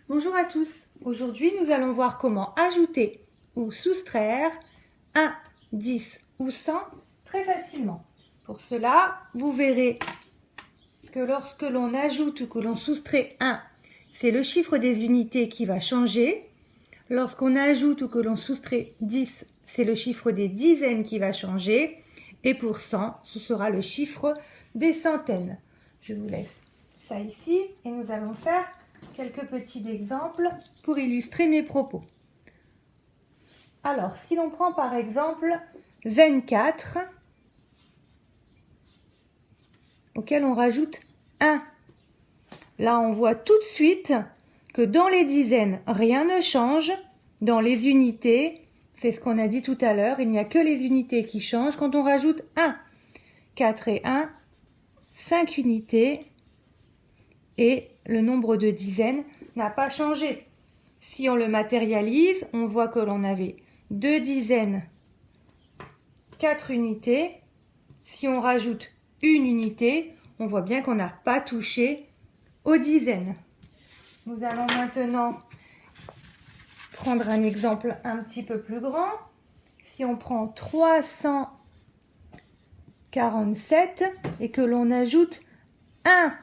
Bonjour à tous. Aujourd'hui, nous allons voir comment ajouter ou soustraire 1, 10 ou 100 très facilement. Pour cela, vous verrez que lorsque l'on ajoute ou que l'on soustrait 1, c'est le chiffre des unités qui va changer. Lorsqu'on ajoute ou que l'on soustrait 10, c'est le chiffre des dizaines qui va changer. Et pour 100, ce sera le chiffre des centaines. Je vous laisse ça ici et nous allons faire quelques petits exemples pour illustrer mes propos. Alors, si l'on prend par exemple 24, auquel on rajoute 1. Là, on voit tout de suite que dans les dizaines, rien ne change. Dans les unités, c'est ce qu'on a dit tout à l'heure, il n'y a que les unités qui changent quand on rajoute 1. 4 et 1, 5 unités. Et le nombre de dizaines n'a pas changé. Si on le matérialise, on voit que l'on avait 2 dizaines, 4 unités. Si on rajoute une unité, on voit bien qu'on n'a pas touché aux dizaines. Nous allons maintenant prendre un exemple un petit peu plus grand. Si on prend 347 et que l'on ajoute 1,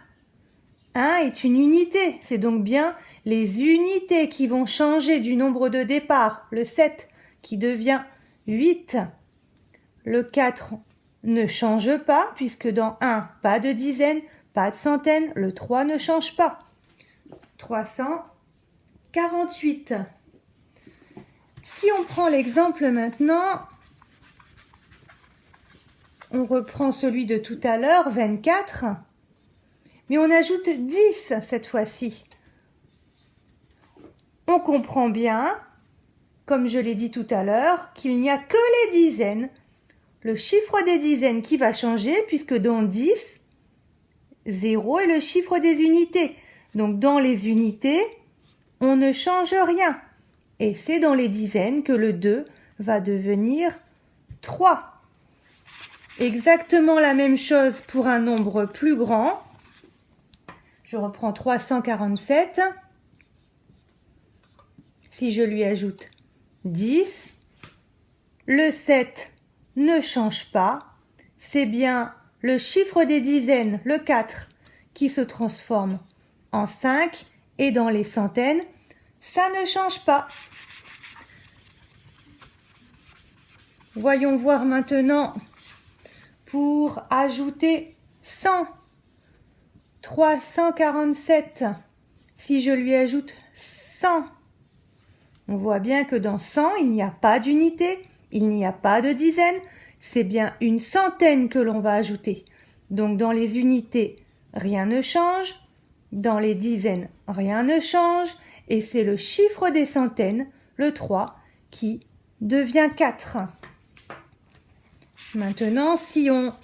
1 est une unité, c'est donc bien les unités qui vont changer du nombre de départ, le 7 qui devient 8. Le 4 ne change pas puisque dans 1, pas de dizaines, pas de centaines, le 3 ne change pas. 348. Si on prend l'exemple maintenant, on reprend celui de tout à l'heure, 24. Mais on ajoute 10 cette fois-ci. On comprend bien, comme je l'ai dit tout à l'heure, qu'il n'y a que les dizaines, le chiffre des dizaines qui va changer, puisque dans 10, 0 est le chiffre des unités. Donc dans les unités, on ne change rien. Et c'est dans les dizaines que le 2 va devenir 3. Exactement la même chose pour un nombre plus grand. Je reprends 347. Si je lui ajoute 10, le 7 ne change pas. C'est bien le chiffre des dizaines, le 4, qui se transforme en 5. Et dans les centaines, ça ne change pas. Voyons voir maintenant pour ajouter 100. 347, si je lui ajoute 100, on voit bien que dans 100, il n'y a pas d'unité, il n'y a pas de dizaine, c'est bien une centaine que l'on va ajouter. Donc dans les unités, rien ne change, dans les dizaines, rien ne change, et c'est le chiffre des centaines, le 3, qui devient 4. Maintenant, si on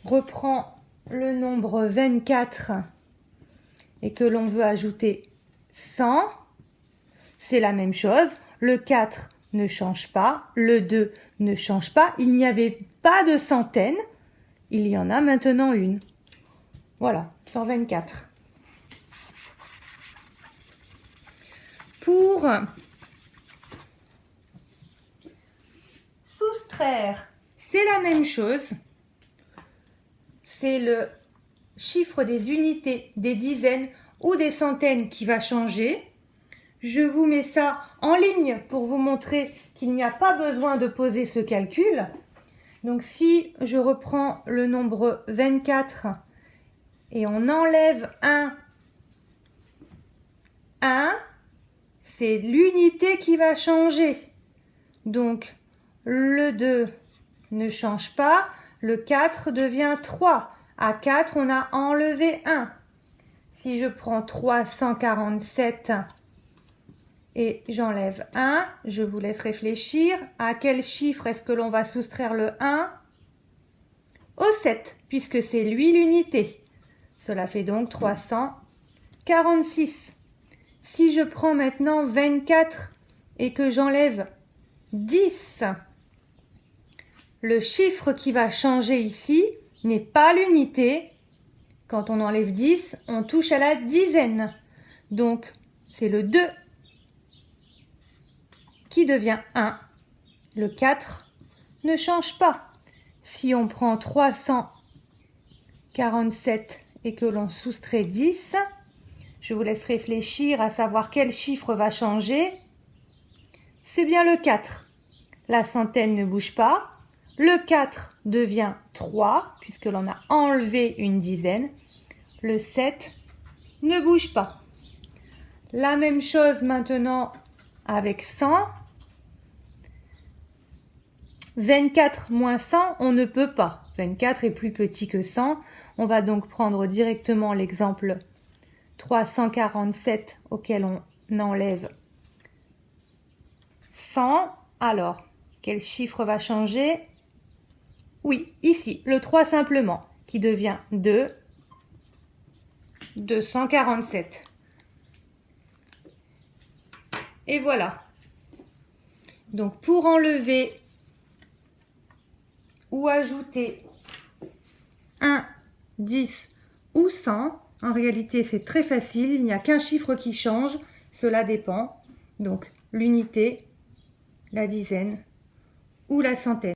reprend le nombre 24 et que l'on veut ajouter 100, c'est la même chose. Le 4 ne change pas, le 2 ne change pas. Il n'y avait pas de centaines, il y en a maintenant une. Voilà, 124. Pour soustraire, c'est la même chose. C'est le chiffre des unités, des dizaines ou des centaines qui va changer. Je vous mets ça en ligne pour vous montrer qu'il n'y a pas besoin de poser ce calcul. Donc si je reprends le nombre 24 et on enlève 1, c'est l'unité qui va changer. Donc le 2 ne change pas. Le 4 devient 3. À 4, on a enlevé 1. Si je prends 347 et j'enlève 1, je vous laisse réfléchir. À quel chiffre est-ce que l'on va soustraire le 1? Au 7, puisque c'est lui l'unité. Cela fait donc 346. Si je prends maintenant 24 et que j'enlève 10, le chiffre qui va changer ici n'est pas l'unité, Quand on enlève 10, on touche à la dizaine. Donc, c'est le 2 qui devient 1. Le 4 ne change pas. Si on prend 347 et que l'on soustrait 10, je vous laisse réfléchir à savoir quel chiffre va changer. C'est bien le 4. La centaine ne bouge pas. Le 4 devient 3, puisque l'on a enlevé une dizaine. Le 7 ne bouge pas. La même chose maintenant avec 100. 24 moins 100, on ne peut pas. 24 est plus petit que 100. On va donc prendre directement l'exemple 347 auquel on enlève 100. Alors, quel chiffre va changer? Oui, ici, le 3 simplement, qui devient 2. 247. Et voilà. Donc, pour enlever ou ajouter 1, 10 ou 100, en réalité, c'est très facile. Il n'y a qu'un chiffre qui change. Cela dépend. Donc, l'unité, la dizaine ou la centaine.